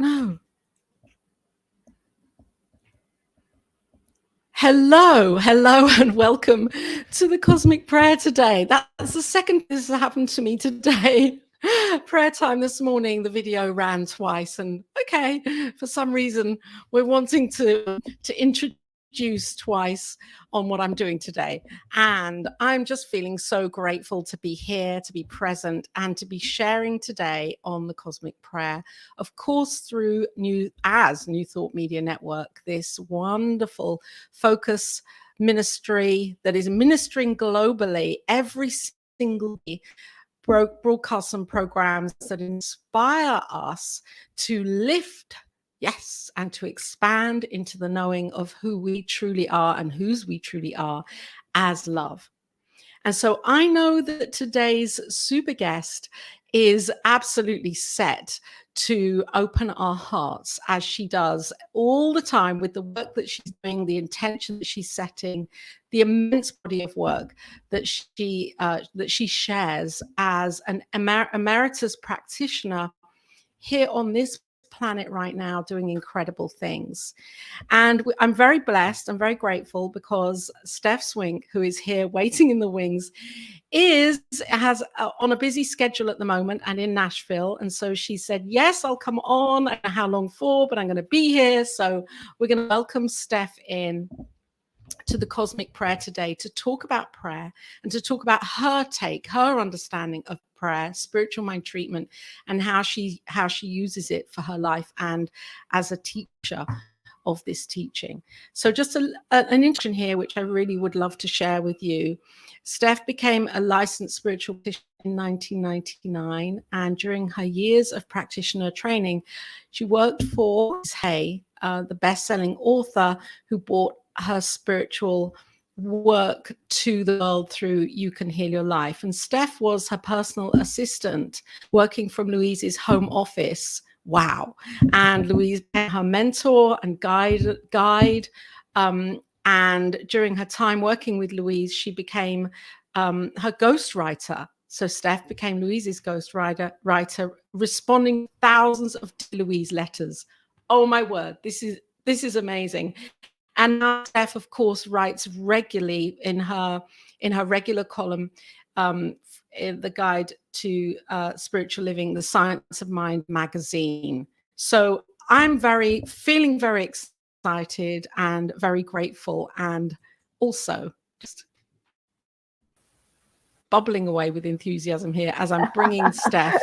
No. Hello, and welcome to the Cosmic Prayer today. That's the second this has happened to me today. Prayer time this morning, the video ran twice, and okay, for some reason, we're wanting to introduce twice on what I'm doing today. And I'm just feeling so grateful to be here, to be present, and to be sharing today on the Cosmic Prayer, of course, through New Thought Media Network, this wonderful focus ministry that is ministering globally every single day, broadcasts and programs that inspire us to lift, yes, and to expand into the knowing of who we truly are and whose we truly are as love. And so I know that today's super guest is absolutely set to open our hearts, as she does all the time with the work that she's doing, the intention that she's setting, the immense body of work that she shares as an emeritus practitioner here on this planet right now, doing incredible things. And I'm very blessed, I'm very grateful, because Stef Swink, who is here waiting in the wings, has on a busy schedule at the moment and in Nashville. And so she said, yes, I'll come on. I don't know how long for, but I'm going to be here. So we're going to welcome Stef in to the Cosmic Prayer today to talk about prayer and to talk about her understanding of prayer, spiritual mind treatment, and how she uses it for her life and as a teacher of this teaching. So just an introduction here, which I really would love to share with you. Stef became a licensed spiritual practitioner in 1999, and during her years of practitioner training, she worked for Hay, the best-selling author who brought her spiritual work to the world through You Can Heal Your Life. And Stef was her personal assistant, working from Louise's home office. Wow. And Louise became her mentor and guide. And during her time working with Louise, she became her ghostwriter. So Stef became Louise's ghostwriter, responding to thousands of Louise letters. Oh my word, this is amazing. And now Stef, of course, writes regularly in her regular column, in the Guide to Spiritual Living, the Science of Mind magazine. So I'm feeling very excited and very grateful, and also just bubbling away with enthusiasm here as I'm bringing Stef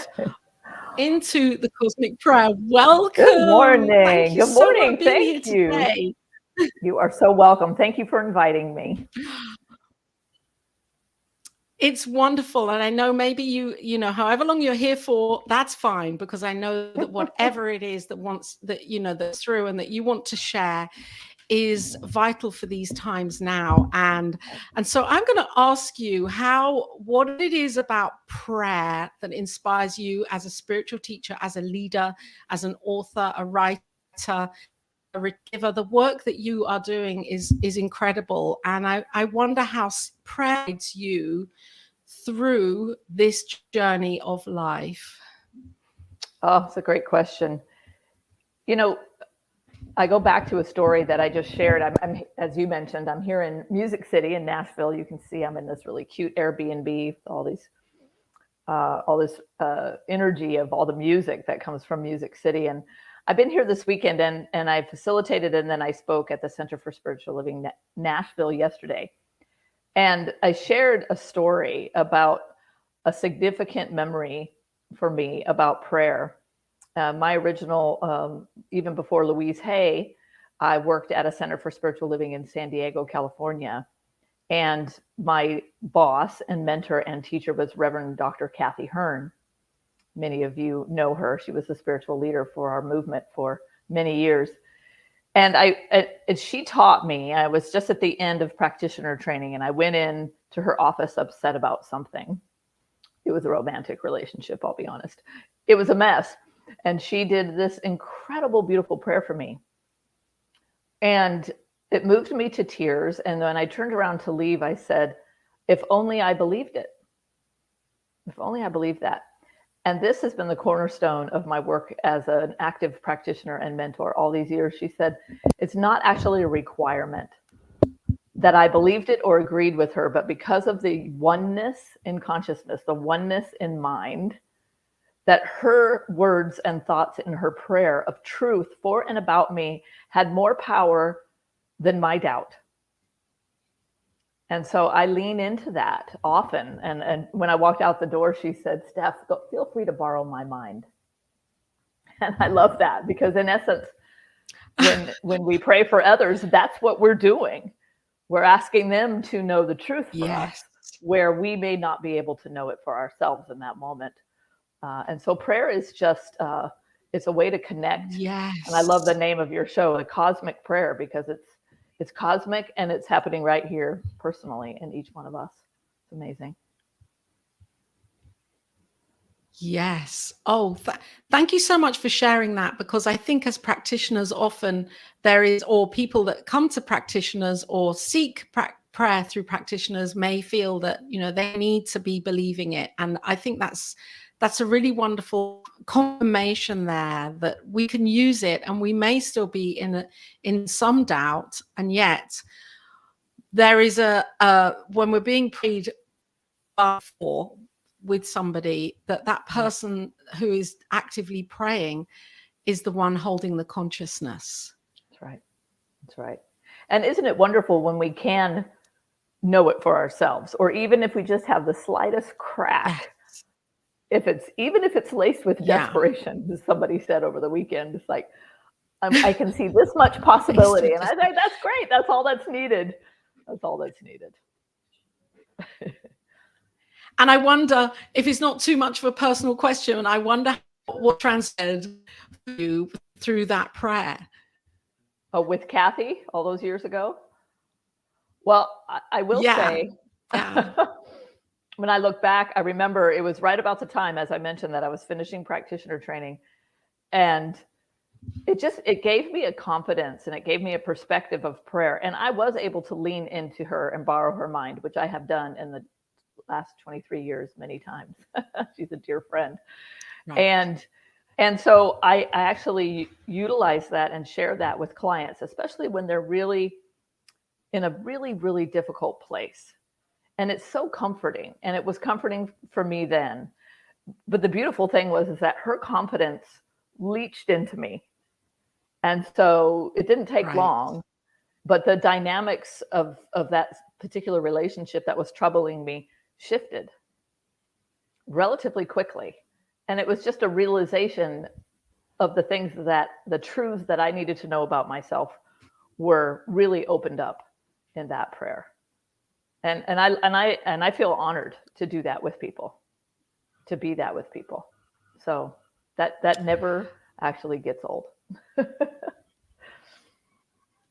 into the Cosmic Prayer. Welcome. Good morning. Thank you Good morning. So much for being Thank here you. Today. You are so welcome. Thank you for inviting me. It's wonderful. And I know maybe you know, however long you're here for, that's fine, because I know that whatever it is that's through and that you want to share is vital for these times now. And so I'm going to ask you what it is about prayer that inspires you as a spiritual teacher, as a leader, as an author, a writer, a giver. The work that you are doing is incredible. And I wonder how prayer guides you through this journey of life. Oh, it's a great question. You know, I go back to a story that I just shared. I'm as you mentioned, I'm here in Music City in Nashville. You can see I'm in this really cute Airbnb, all this energy of all the music that comes from Music City. And I've been here this weekend, and I facilitated, and then I spoke at the Center for Spiritual Living Nashville yesterday. And I shared a story about a significant memory for me about prayer. My original, even before Louise Hay, I worked at a Center for Spiritual Living in San Diego, California. And my boss and mentor and teacher was Reverend Dr. Kathy Hearn. Many of you know her. She was the spiritual leader for our movement for many years. And she taught me. I was just at the end of practitioner training, and I went in to her office upset about something. It was a romantic relationship, I'll be honest. It was a mess. And she did this incredible, beautiful prayer for me. And it moved me to tears. And when I turned around to leave, I said, if only I believed it. If only I believed that. And this has been the cornerstone of my work as an active practitioner and mentor all these years. She said, it's not actually a requirement that I believed it or agreed with her, but because of the oneness in consciousness, the oneness in mind, that her words and thoughts in her prayer of truth for and about me had more power than my doubt. And so I lean into that often. And when I walked out the door, she said, Stef, feel free to borrow my mind. And I love that, because in essence, when we pray for others, that's what we're doing. We're asking them to know the truth for us, where we may not be able to know it for ourselves in that moment. And so prayer is just, it's a way to connect. Yes. And I love the name of your show, The Cosmic Prayer, because it's cosmic and it's happening right here personally in each one of us. It's amazing. Yes. Oh, thank you so much for sharing that, because I think as practitioners, often there is, or people that come to practitioners or seek prayer through practitioners may feel that, you know, they need to be believing it. And I think that's a really wonderful confirmation there that we can use it, and we may still be in some doubt. And yet there is when we're being prayed for with somebody, that person who is actively praying is the one holding the consciousness. That's right. That's right. And isn't it wonderful when we can know it for ourselves, or even if we just have the slightest crack, even if it's laced with desperation, as somebody said over the weekend, it's like, I can see this much possibility. And I think that's great. That's all that's needed. That's all that's needed. And I wonder if it's not too much of a personal question, and I wonder what translated for you through that prayer. Oh, with Kathy all those years ago? Well, I will say, when I look back, I remember it was right about the time, as I mentioned, that I was finishing practitioner training. And it gave me a confidence, and it gave me a perspective of prayer. And I was able to lean into her and borrow her mind, which I have done in the last 23 years many times. She's a dear friend. Right. And so I actually utilize that and share that with clients, especially when they're really in a really, really difficult place. And it's so comforting. And it was comforting for me then. But the beautiful thing is that her confidence leached into me. And so it didn't take long, but the dynamics of that particular relationship that was troubling me shifted relatively quickly. And it was just a realization of the things the truths that I needed to know about myself were really opened up in that prayer. And I feel honored to do that with people, to be that with people. So that never actually gets old.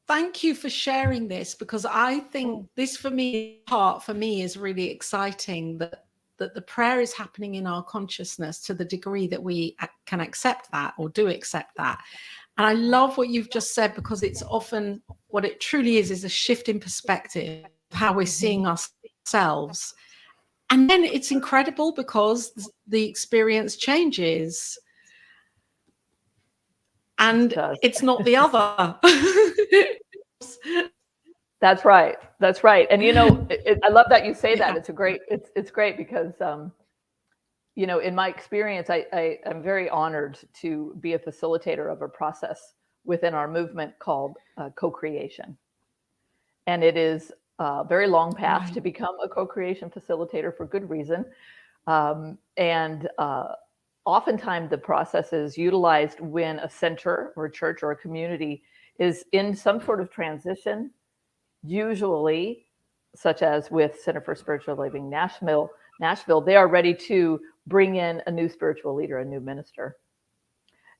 Thank you for sharing this, because I think this for me is really exciting, that the prayer is happening in our consciousness to the degree that we can accept that, or do accept that. And I love what you've just said, because it's often what it truly is a shift in perspective, how we're seeing ourselves. And then it's incredible, because the experience changes. And it's not the other. That's right. That's right. And, you know, I love that you say that. It's great because, you know, in my experience, I'm very honored to be a facilitator of a process within our movement called co-creation. And it is a very long path to become a co-creation facilitator, for good reason. Oftentimes the process is utilized when a center or a church or a community is in some sort of transition, usually, such as with Center for Spiritual Living Nashville, they are ready to bring in a new spiritual leader, a new minister.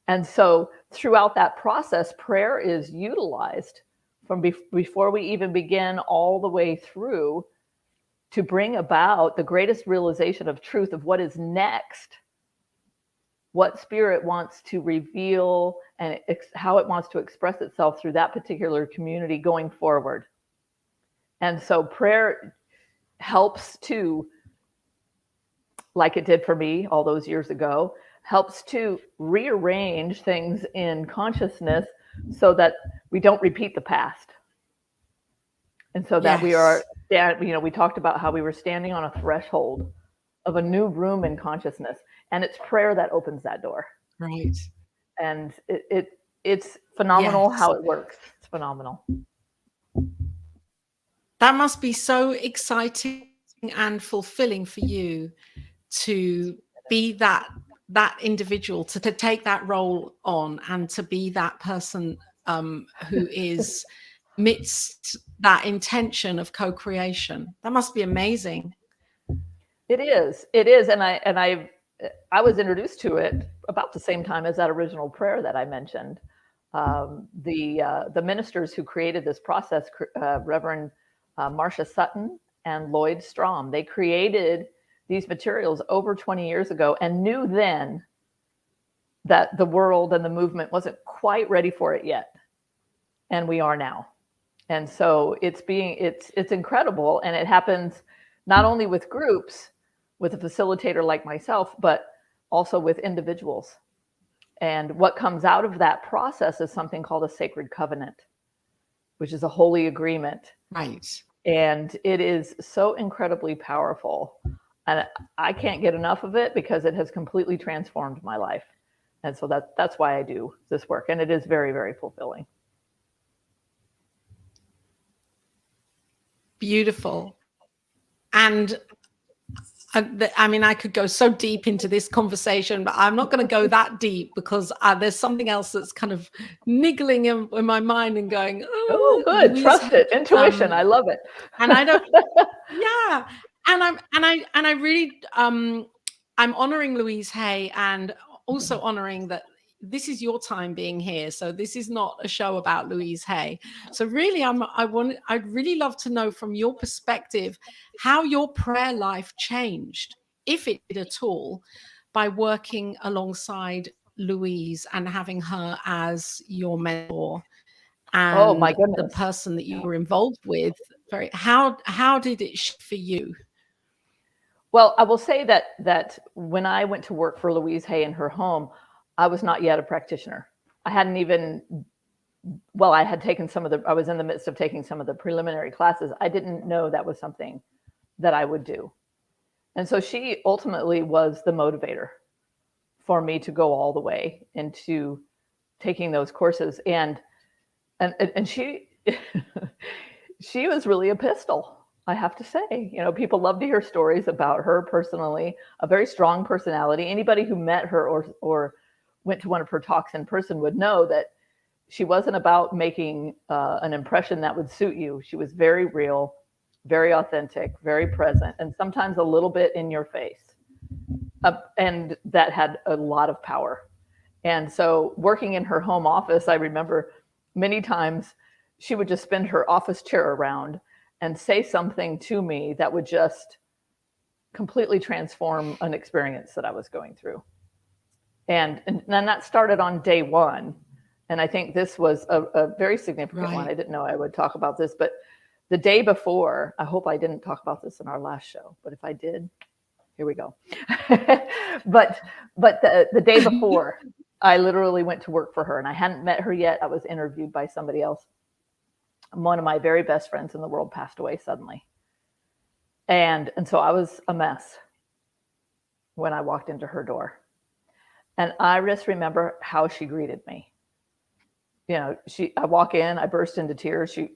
And so throughout that process, prayer is utilized from before we even begin all the way through to bring about the greatest realization of truth of what is next, what spirit wants to reveal, and how it wants to express itself through that particular community going forward. And so prayer helps to like it did for me all those years ago, helps to rearrange things in consciousness so that we don't repeat the past. And so that we are, we talked about how we were standing on a threshold of a new room in consciousness, and it's prayer that opens that door. Right. And it's phenomenal how it works. It's phenomenal. That must be so exciting and fulfilling for you to be that individual, to take that role on, and to be that person who is amidst that intention of co-creation. That must be amazing. It is, and I was introduced to it about the same time as that original prayer that I mentioned. The ministers who created this process, Reverend Marcia Sutton and Lloyd Strom, they created these materials over 20 years ago and knew then that the world and the movement wasn't quite ready for it yet, and we are now. And so it's incredible, and it happens not only with groups, with a facilitator like myself, but also with individuals. And what comes out of that process is something called a sacred covenant, which is a holy agreement. Right. And it is so incredibly powerful. And I can't get enough of it because it has completely transformed my life. And so that's why I do this work. And it is very, very fulfilling. Beautiful. And I mean, I could go so deep into this conversation, but I'm not going to go that deep because there's something else that's kind of niggling in my mind and going, oh good, Louise, trust it, intuition. I love it. And I don't, yeah. And I really, I'm honoring Louise Hay, and also honoring that this is your time being here. So this is not a show about Louise Hay. So really, I'd really love to know from your perspective how your prayer life changed, if it did at all, by working alongside Louise and having her as your mentor and oh my goodness, the person that you were involved with. How did it shift for you? Well, I will say that when I went to work for Louise Hay in her home, I was not yet a practitioner. I hadn't even, well, I was in the midst of taking some of the preliminary classes. I didn't know that was something that I would do. And so she ultimately was the motivator for me to go all the way into taking those courses. And she, she was really a pistol, I have to say. People love to hear stories about her personally, a very strong personality. Anybody who met her or went to one of her talks in person would know that she wasn't about making an impression that would suit you. She was very real, very authentic, very present, and sometimes a little bit in your face. And that had a lot of power. And so working in her home office, I remember many times she would just spin her office chair around and say something to me that would just completely transform an experience that I was going through. And then that started on day one. And I think this was a very significant one. I didn't know I would talk about this, but the day before, I hope I didn't talk about this in our last show, but if I did, here we go. but the day before, I literally went to work for her, and I hadn't met her yet. I was interviewed by somebody else. One of my very best friends in the world passed away suddenly. And so I was a mess when I walked into her door. And I just remember how she greeted me. I walk in, I burst into tears. She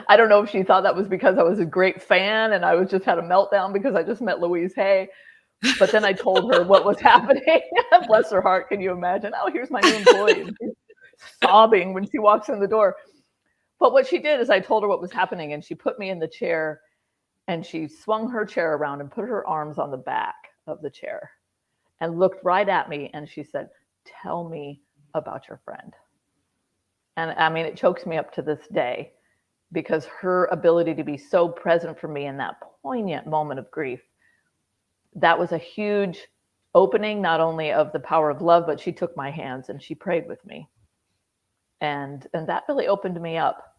I don't know if she thought that was because I was a great fan and I was just had a meltdown because I just met Louise Hay. But then I told her what was happening. Bless her heart. Can you imagine? Oh, here's my new employee. And she's sobbing when she walks in the door. But what she did is I told her what was happening, and she put me in the chair, and she swung her chair around and put her arms on the back of the chair and looked right at me. And she said, "Tell me about your friend." And I mean, it chokes me up to this day because her ability to be so present for me in that poignant moment of grief, that was a huge opening, not only of the power of love, but she took my hands and she prayed with me. And that really opened me up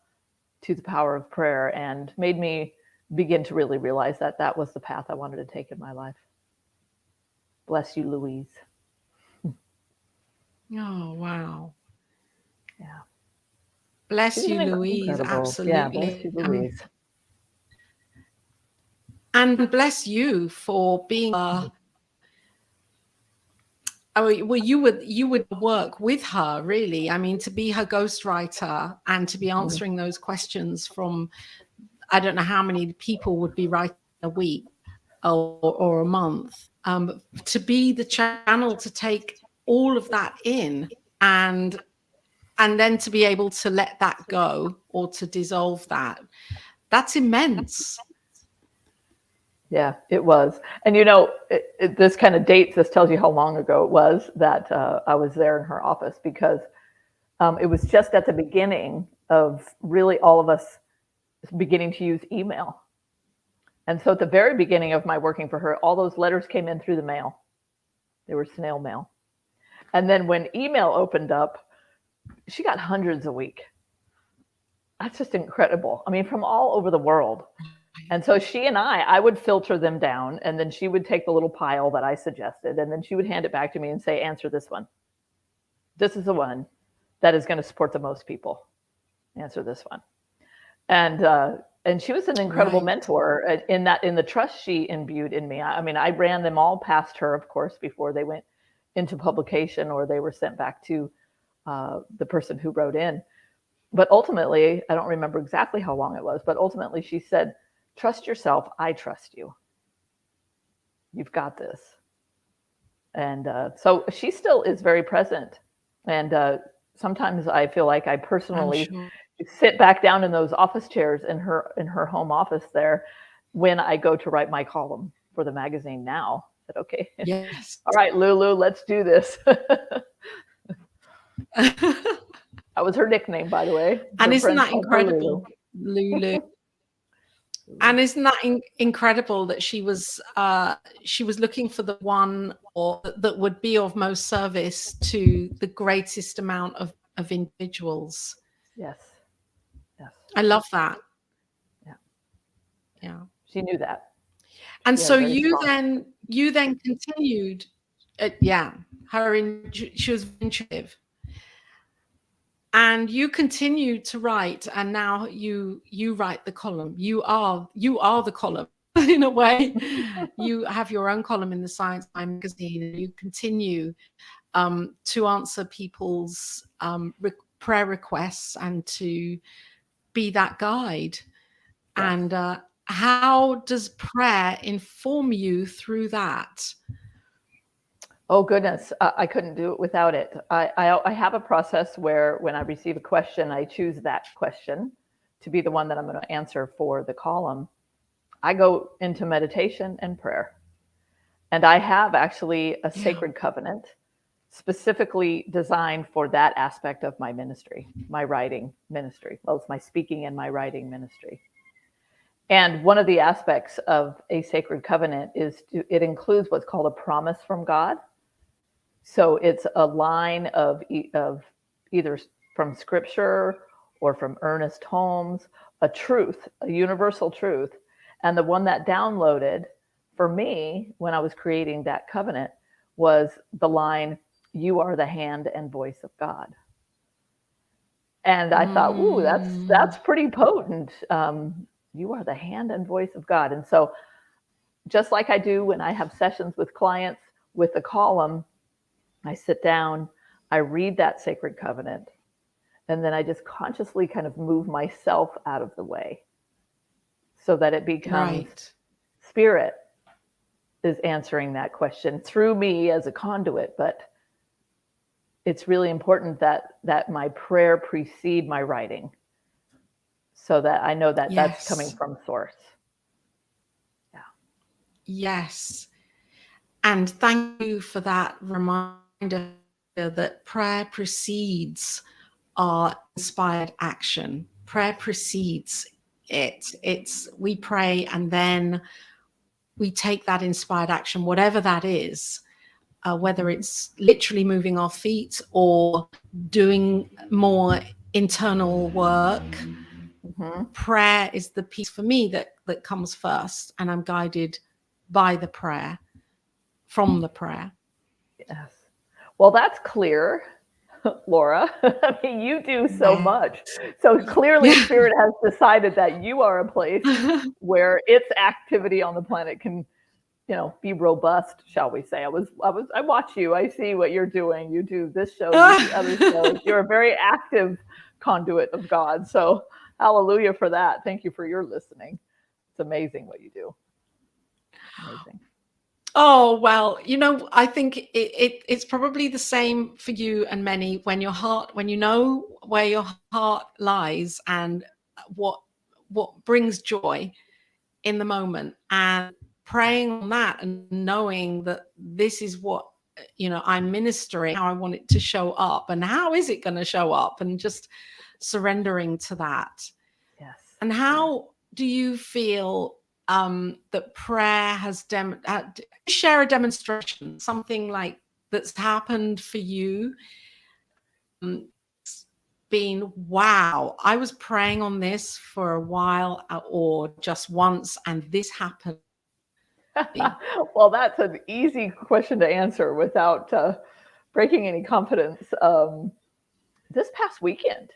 to the power of prayer and made me begin to really realize that that was the path I wanted to take in my life. Bless you, Louise. Oh, wow. Yeah. Bless you, Louise. Absolutely. Yeah, bless you, Louise. And bless you for being well, you would work with her, really. I mean, to be her ghostwriter and to be answering those questions from, I don't know how many people would be writing a week or a month, to be the channel to take all of that in and then to be able to let that go or to dissolve that. That's immense. Yeah, it was. And you know, this kind of dates, this tells you how long ago it was that I was there in her office, because it was just at the beginning of really all of us beginning to use email. And so at the very beginning of my working for her, all those letters came in through the mail. They were snail mail. And then when email opened up, she got hundreds a week. That's just incredible. I mean, from all over the world. And so she and I would filter them down, and then she would take the little pile that I suggested, and then she would hand it back to me and say, answer this one. This is the one that is going to support the most people. Answer this one. And she was an incredible mentor in the trust she imbued in me. I mean, I ran them all past her, of course, before they went into publication or they were sent back to the person who wrote in. But ultimately, I don't remember exactly how long it was, but ultimately she said, trust yourself. I trust you. You've got this. And so she still is very present. And sometimes I feel like I personally sit back down in those office chairs in her home office there when I go to write my column for the magazine now. I said, okay, yes. All right, Lulu, let's do this. That was her nickname, by the way. And isn't that incredible, Lulu? And isn't that incredible that she was looking for the one or that would be of most service to the greatest amount of individuals? Yes. Yes. I love that. Yeah. Yeah. She knew that. And so you then continued. She was intuitive. And you continue to write, and now you write the column. You are the column in a way. You have your own column in the Science magazine, and you continue to answer people's prayer requests and to be that guide. Yes. And how does prayer inform you through that? Oh, goodness. I couldn't do it without it. I have a process where when I receive a question, I choose that question to be the one that I'm going to answer for the column. I go into meditation and prayer. And I have actually a sacred covenant specifically designed for that aspect of my ministry, my writing ministry. Well, it's my speaking and my writing ministry. And one of the aspects of a sacred covenant is it includes what's called a promise from God. So it's a line of either from scripture or from Ernest Holmes, a truth, a universal truth. And the one that downloaded for me when I was creating that covenant was the line, you are the hand and voice of God. And I thought, ooh, that's pretty potent. You are the hand and voice of God. And so just like I do when I have sessions with clients with a column, I sit down, I read that sacred covenant, and then I just consciously kind of move myself out of the way so that it becomes spirit is answering that question through me as a conduit. But it's really important that my prayer precede my writing so that I know that that's coming from source. Yeah. Yes. And thank you for that reminder that prayer precedes our inspired action. Prayer precedes it. We pray and then we take that inspired action, whatever that is, whether it's literally moving our feet or doing more internal work, prayer is the piece for me that comes first, and I'm guided by the prayer, from the prayer. Yes. Well, that's clear, Laura. I mean, you do so much. So clearly Spirit has decided that you are a place where its activity on the planet can, be robust, shall we say. I watch you. I see what you're doing. You do this show, you do other shows. You're a very active conduit of God. So hallelujah for that. Thank you for your listening. It's amazing what you do. Amazing. Oh, well, I think it's probably the same for you and many when you know where your heart lies and what brings joy in the moment, and praying on that and knowing that this is what, I'm ministering, how I want it to show up and how is it going to show up, and just surrendering to that. Yes. And how do you feel that prayer has share a demonstration, something like that's happened for you? Been, wow, I was praying on this for a while or just once and this happened. Well, that's an easy question to answer without breaking any confidence. This past weekend,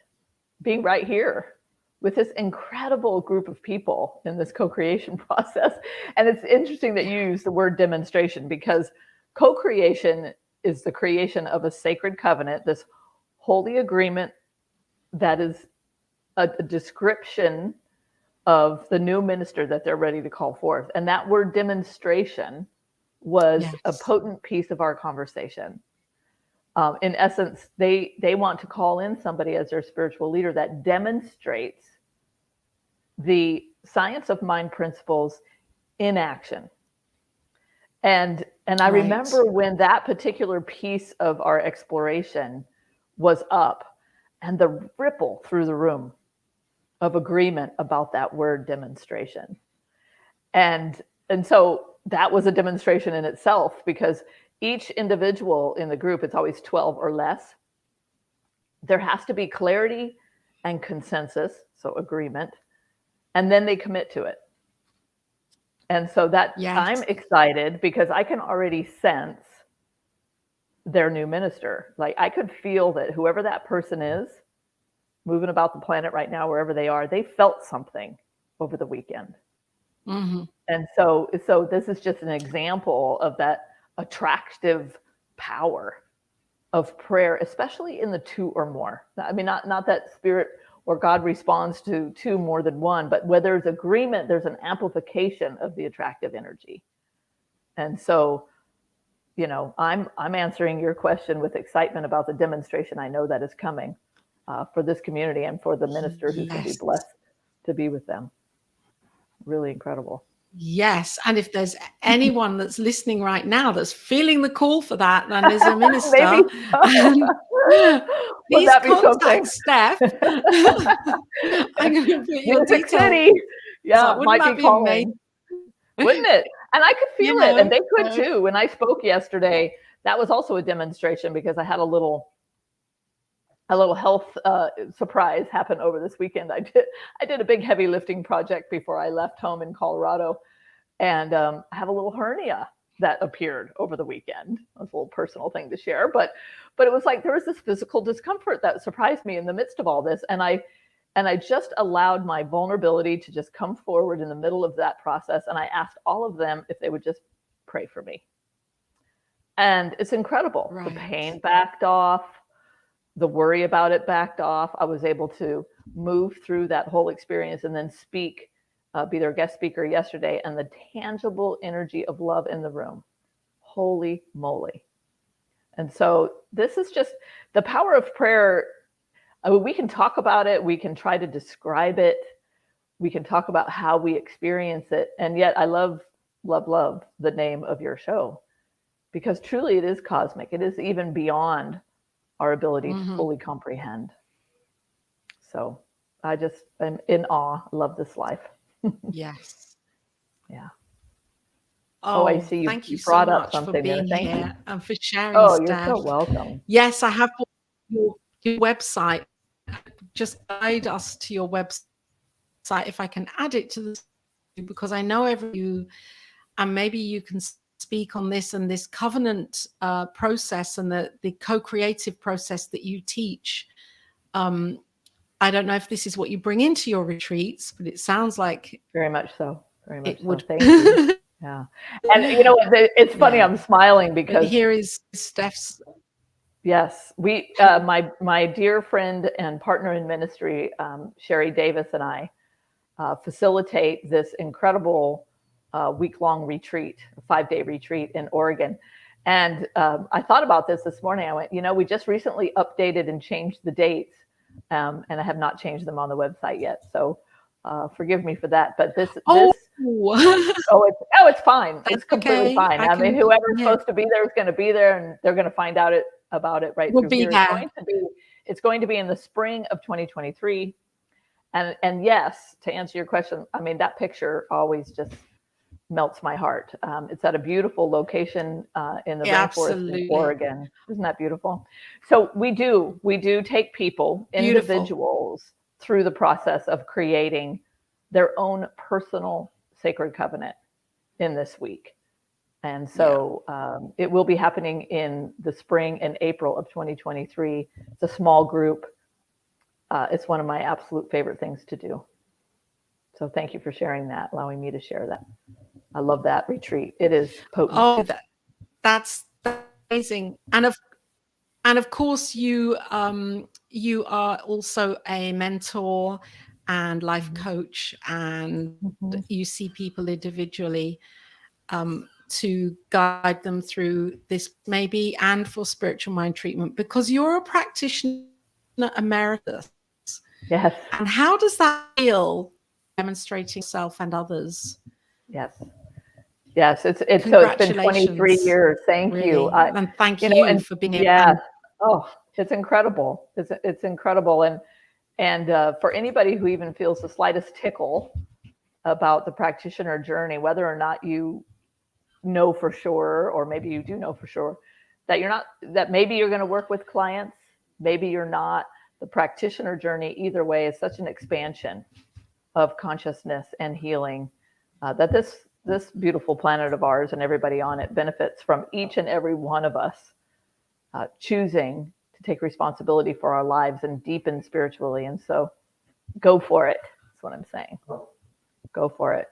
being right here with this incredible group of people in this co-creation process. And it's interesting that you use the word demonstration, because co-creation is the creation of a sacred covenant, this holy agreement that is a description of the new minister that they're ready to call forth. And that word demonstration was a potent piece of our conversation. In essence, they want to call in somebody as their spiritual leader that demonstrates the science of mind principles in action. And I remember when that particular piece of our exploration was up, and the ripple through the room of agreement about that word demonstration. And so that was a demonstration in itself, because each individual in the group, it's always 12 or less. There has to be clarity and consensus, so agreement, and then they commit to it. And so that I'm excited because I can already sense their new minister. Like, I could feel that whoever that person is moving about the planet right now, wherever they are, they felt something over the weekend. Mm-hmm. And so this is just an example of that attractive power of prayer, especially in the two or more. I mean, not that Spirit or God responds to two more than one, but where there's agreement, there's an amplification of the attractive energy. And so, I'm answering your question with excitement about the demonstration I know that is coming for this community and for the minister who's going to be blessed to be with them. Really incredible. Yes. And if there's anyone that's listening right now that's feeling the call for that, then there's a minister. Please contact Stef. I'm going to put your Music details. City. Yeah, So might be calling. Wouldn't it? And I could feel it, and they could too. When I spoke yesterday, that was also a demonstration, because I had a little health surprise happen over this weekend. I did a big heavy lifting project before I left home in Colorado, and I have a little hernia that appeared over the weekend. It was a little personal thing to share, but it was like there was this physical discomfort that surprised me in the midst of all this, and I just allowed my vulnerability to just come forward in the middle of that process, and I asked all of them if they would just pray for me. And it's incredible. Right. The pain backed off. The worry about it backed off. I was able to move through that whole experience and then speak, be their guest speaker yesterday, and the tangible energy of love in the room. Holy moly. And so this is just the power of prayer. I mean, we can talk about it. We can try to describe it. We can talk about how we experience it. And yet I love the name of your show, because truly it is cosmic. It is even beyond our ability to fully comprehend. So I just am in awe. Love this life. Yes. Yeah. Oh, I see thank you brought so up much something for being there. here and for sharing. Oh, you're Stef. so welcome. Yes, I have your website. Just guide us to your website website, if I can add it to the, because I know you, and maybe you can speak on this and this covenant process and the co-creative process that you teach. I don't know if this is what you bring into your retreats, but it sounds like very much so. Very much so. Would. Thank you. Yeah. And you know, it's funny, yeah. I'm smiling because here is Stef's. Yes, we, my dear friend and partner in ministry, Sherry Davis, and I facilitate this incredible week-long retreat, a 5-day retreat in Oregon. And I thought about this morning. I went, you know, we just recently updated and changed the dates, and I have not changed them on the website yet. So forgive me for that. But it's fine. It's completely fine. I mean, whoever's supposed to be there is going to be there, and they're going to find out about it right through here. It's going to be in the spring of 2023. And yes, to answer your question, I mean, that picture always just melts my heart. It's at a beautiful location in the rainforest in Oregon. Isn't that beautiful? So we do take people, individuals, through the process of creating their own personal sacred covenant in this week. And so it will be happening in the spring and April of 2023. It's a small group. It's one of my absolute favorite things to do. So thank you for sharing that, allowing me to share that. I love that retreat. It is potent. Oh, that's amazing. And of course, you are also a mentor and life coach, and you see people individually to guide them through this maybe, and for spiritual mind treatment, because you're a practitioner emeritus. Yes. And how does that feel, demonstrating yourself and others? Yes. It's been 23 years. Thank you. And thank you for being here. Yeah. Oh, it's incredible. It's incredible. And for anybody who even feels the slightest tickle about the practitioner journey, whether or not you know for sure, or maybe you do know for sure that maybe you're going to work with clients, maybe you're not, the practitioner journey, either way, is such an expansion of consciousness and healing that this beautiful planet of ours and everybody on it benefits from each and every one of us choosing to take responsibility for our lives and deepen spiritually. And so go for it. That's what I'm saying. Go for it.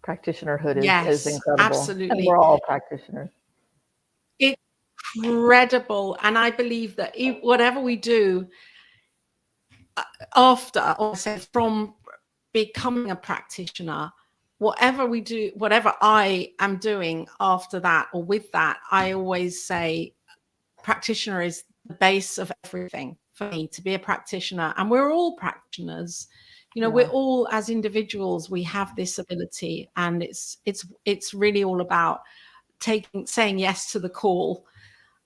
Practitionerhood is incredible. Absolutely. And we're all practitioners. Incredible. And I believe that whatever we do after, or say from becoming a practitioner, whatever we do, whatever I am doing after that or with that, I always say practitioner is the base of everything for me, to be a practitioner. And we're all practitioners. You know, we're all, as individuals, we have this ability, and it's really all about saying yes to the call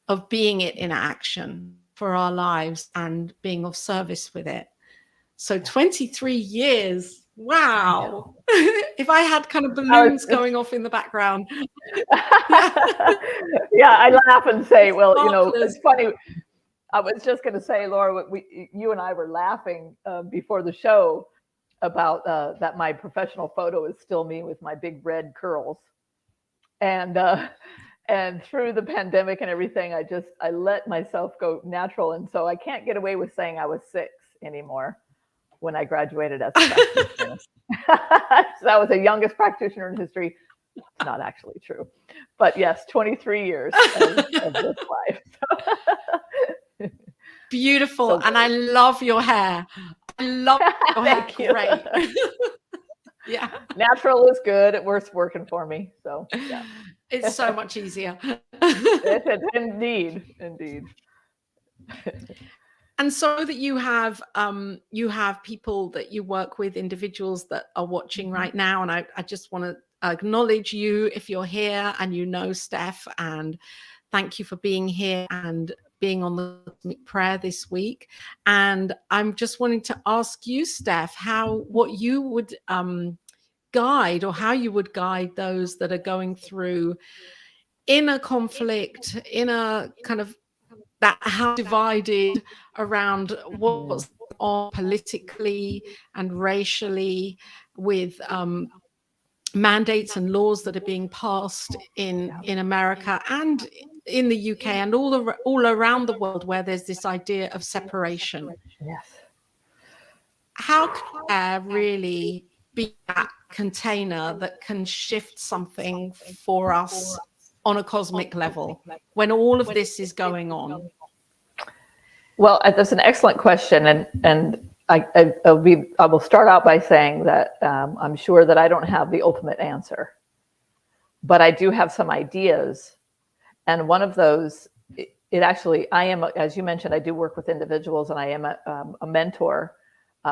of being it in action for our lives and being of service with it. So 23 years. Wow. If I had kind of balloons going off in the background. Yeah, I laugh and say, well, you know, it's funny. I was just going to say, Laura, you and I were laughing before the show about that my professional photo is still me with my big red curls. And through the pandemic and everything, I let myself go natural. And so I can't get away with saying I was 6 anymore when I graduated as a practitioner. So that was the youngest practitioner in history. It's not actually true. But yes, 23 years of this life. Beautiful. So, and I love your hair. I love your hair. Great. Yeah. Natural is good. It working for me. So yeah. It's so much easier. Indeed. And so that you have people that you work with, individuals that are watching right now. And I just want to acknowledge you if you're here and you know Stef, and thank you for being here and being on the Cosmic Prayer this week. And I'm just wanting to ask you, Stef, what you would guide, or how you would guide those that are going through inner conflict, inner kind of that how divided around what's the on politically and racially with mandates and laws that are being passed in America and in the UK and all around the world, where there's this idea of separation. Yes. How can there really be that container that can shift something for us on a cosmic level when all of this is going on? Well, that's an excellent question, and I will start out by saying that I'm sure that I don't have the ultimate answer, but I do have some ideas, and one of those, I am, as you mentioned, I do work with individuals, and I am a mentor.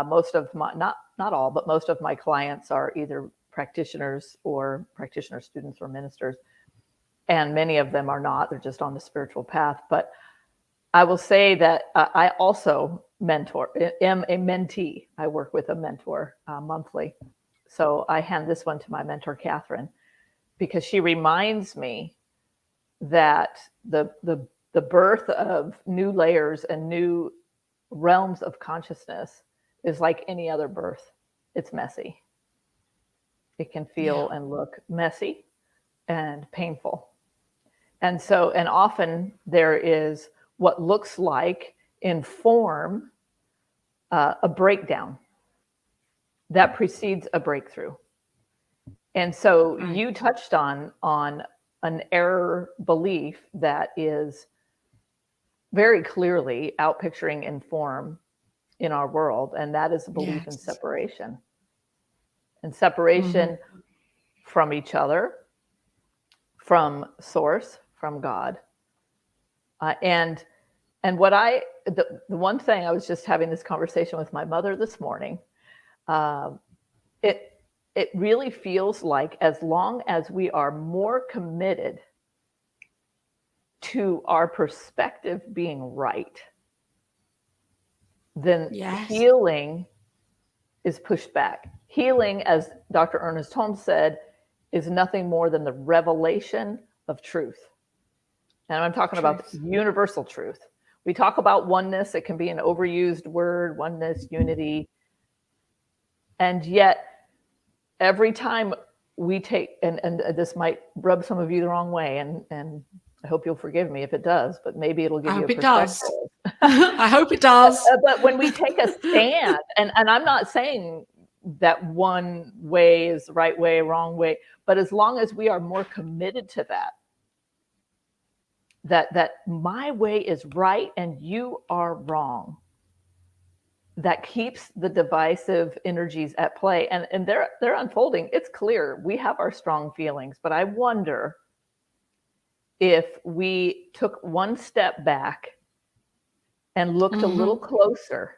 Most of my, not all, but most of my clients are either practitioners or practitioner students or ministers, and many of them are not. They're just on the spiritual path. But I will say that I also am a mentee. I work with a mentor monthly. So I hand this one to my mentor, Catherine, because she reminds me that the birth of new layers and new realms of consciousness is like any other birth. It's messy. It can feel and look messy and painful. And so, and often there is what looks like in form a breakdown that precedes a breakthrough. And so you touched on an error belief that is very clearly outpicturing in form in our world, and that is a belief in separation. And separation from each other, from source, from God. And what the one thing, I was just having this conversation with my mother this morning, it really feels like as long as we are more committed to our perspective being right, then healing is pushed back. Healing, as Dr. Ernest Holmes said, is nothing more than the revelation of truth. And I'm talking about universal truth. We talk about oneness. It can be an overused word, oneness, unity. And yet, every time we take, and this might rub some of you the wrong way, and I hope you'll forgive me if it does, but maybe it'll give you a perspective. I hope it does. But when we take a stand, and I'm not saying that one way is the right way, wrong way, but as long as we are more committed to that my way is right and you are wrong, that keeps the divisive energies at play, and they're unfolding. It's clear we have our strong feelings, but I wonder if we took one step back and looked a little closer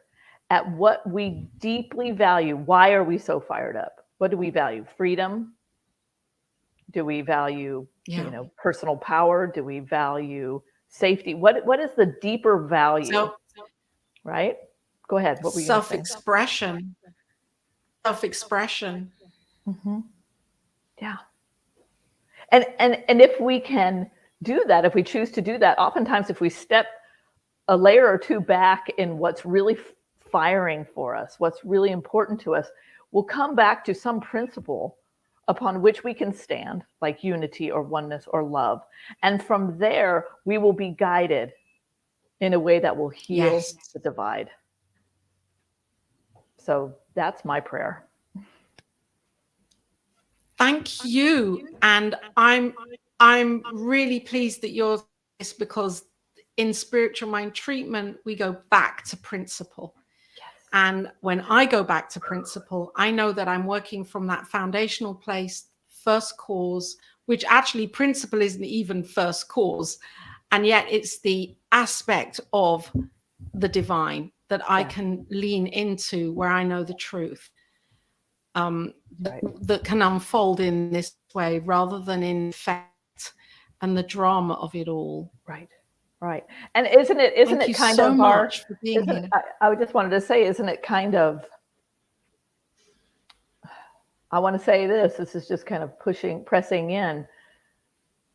at what we deeply value. Why are we so fired up? What do we value? Freedom? Do we value, personal power? Do we value safety? What is the deeper value? Right? Go ahead. What were you saying? Self-expression. Self-expression. Yeah. And if we can do that, if we choose to do that, oftentimes if we step a layer or two back in what's really firing for us, what's really important to us, we'll come back to some principle upon which we can stand, like unity or oneness or love. And from there, we will be guided in a way that will heal the divide. So that's my prayer. Thank you. And I'm really pleased that you're this, because in spiritual mind treatment, we go back to principle. And when I go back to principle, I know that I'm working from that foundational place, first cause, which actually principle isn't even first cause. And yet it's the aspect of the divine that I can lean into, where I know the truth that can unfold in this way rather than in fact and the drama of it all. Right. And isn't it kind so of much for being here. I just wanted to say, isn't it kind of, I want to say this is just kind of pressing in,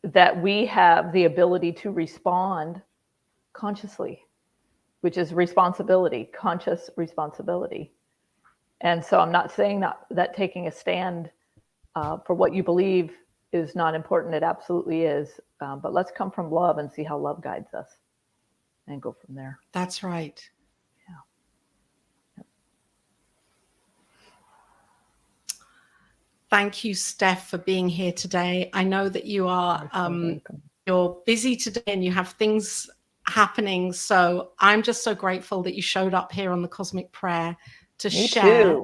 that we have the ability to respond consciously which is responsibility, conscious responsibility. And so I'm not saying that taking a stand for what you believe is not important. It absolutely is. But let's come from love and see how love guides us and go from there. That's right. Yeah. Thank you, Stef, for being here today. I know that you are you're busy today and you have things happening. So I'm just so grateful that you showed up here on the Cosmic Prayer to share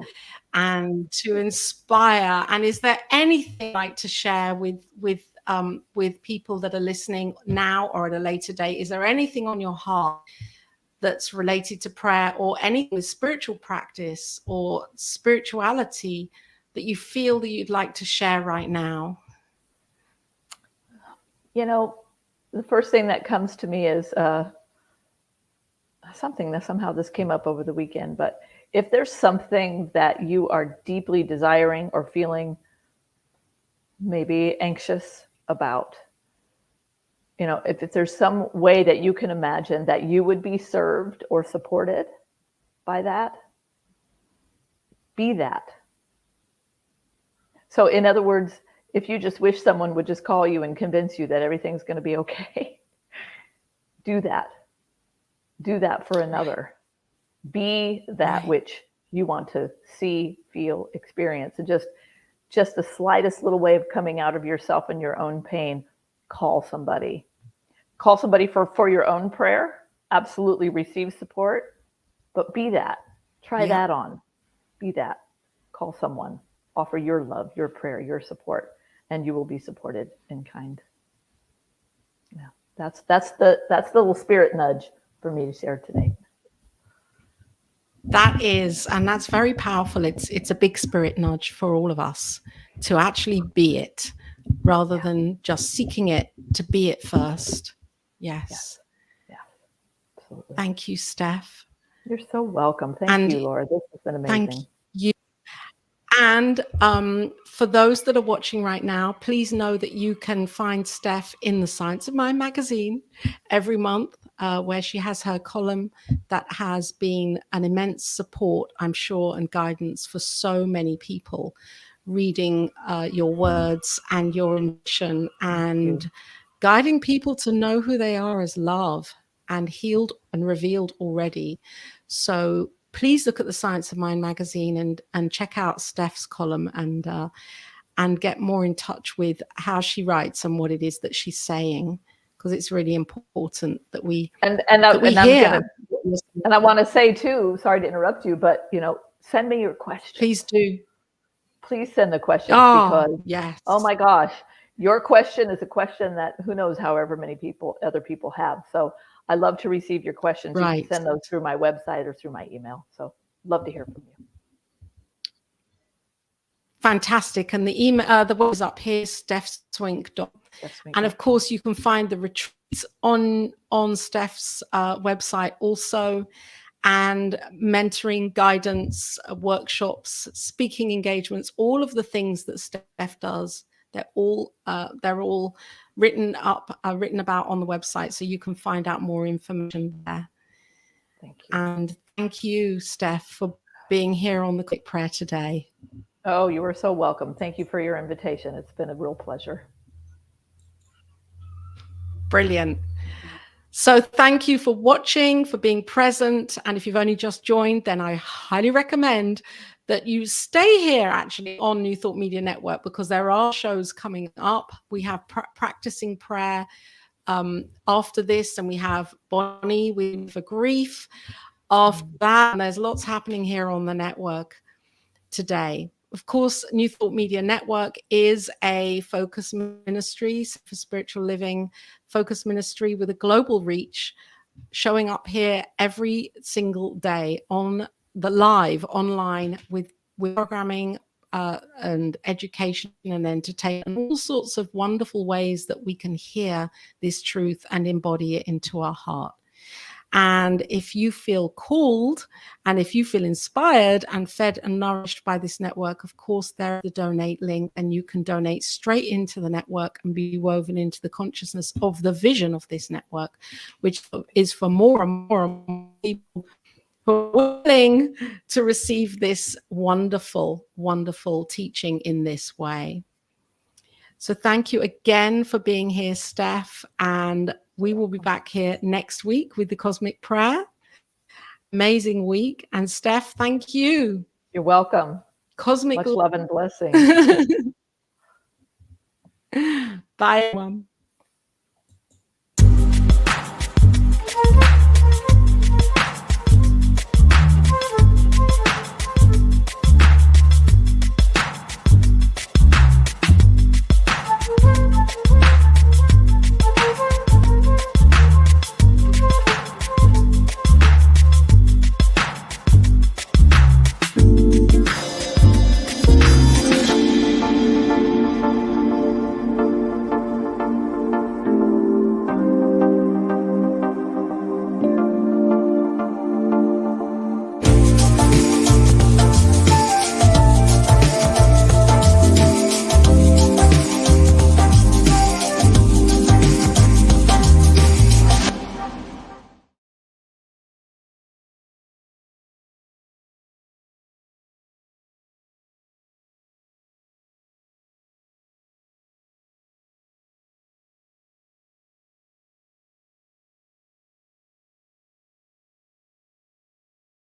and to inspire. And is there anything you'd like to share with people that are listening now or at a later date? Is there anything on your heart that's related to prayer or anything with spiritual practice or spirituality that you feel that you'd like to share right now? You know, the first thing that comes to me is something that somehow this came up over the weekend, but if there's something that you are deeply desiring or feeling maybe anxious about, you know, if there's some way that you can imagine that you would be served or supported by that, be that. So in other words, if you just wish someone would just call you and convince you that everything's going to be okay, do that. Do that for another. Be that which you want to see, feel, experience. And just the slightest little way of coming out of yourself and your own pain, call somebody. Call somebody for your own prayer. Absolutely receive support, but be that. Try that on. Be that. Call someone. Offer your love, your prayer, your support, and you will be supported in kind. Yeah, that's the little spirit nudge for me to share today. That is, and that's very powerful. It's a big spirit nudge for all of us to actually be it rather than just seeking it, to be it first. Yes. Yeah. Absolutely. Thank you, Stef. You're so welcome. Thank you, Laura. This has been amazing. Thank you. And for those that are watching right now, please know that you can find Stef in the Science of Mind magazine every month, where she has her column that has been an immense support, I'm sure, and guidance for so many people reading your words and your mission and guiding people to know who they are as love and healed and revealed already. So please look at the Science of Mind magazine and check out Stef's column and get more in touch with how she writes and what it is that she's saying, because it's really important that we hear. And I want to say too, sorry to interrupt you, but send me your questions. Please do. Please send the questions because oh my gosh, your question is a question that who knows however many other people have. So I love to receive your questions. You can send those through my website or through my email. So love to hear from you. Fantastic. And the email, the web is up here, stefswink.com. And of course, you can find the retreats on Stef's website also, and mentoring, guidance, workshops, speaking engagements, all of the things that Stef does. They're all written about on the website, so you can find out more information there. Thank you. And thank you, Stef, for being here on the Quick Prayer today. Oh, you are so welcome. Thank you for your invitation. It's been a real pleasure. Brilliant. So thank you for watching, for being present. And if you've only just joined, then I highly recommend that you stay here actually on New Thought Media Network, because there are shows coming up. We have practicing prayer after this, and we have Bonnie for grief after that. And there's lots happening here on the network today. Of course, New Thought Media Network is a focus ministry for spiritual living, focus ministry with a global reach, showing up here every single day on the live online with programming and education and entertainment, and all sorts of wonderful ways that we can hear this truth and embody it into our heart. And if you feel called and if you feel inspired and fed and nourished by this network, of course, there's the donate link, and you can donate straight into the network and be woven into the consciousness of the vision of this network, which is for more and more and more people who are willing to receive this wonderful, wonderful teaching in this way. So thank you again for being here, Stef. And we will be back here next week with the Cosmic Prayer. Amazing week. And Stef, thank you. You're welcome. Cosmic much love and blessings. Bye, everyone.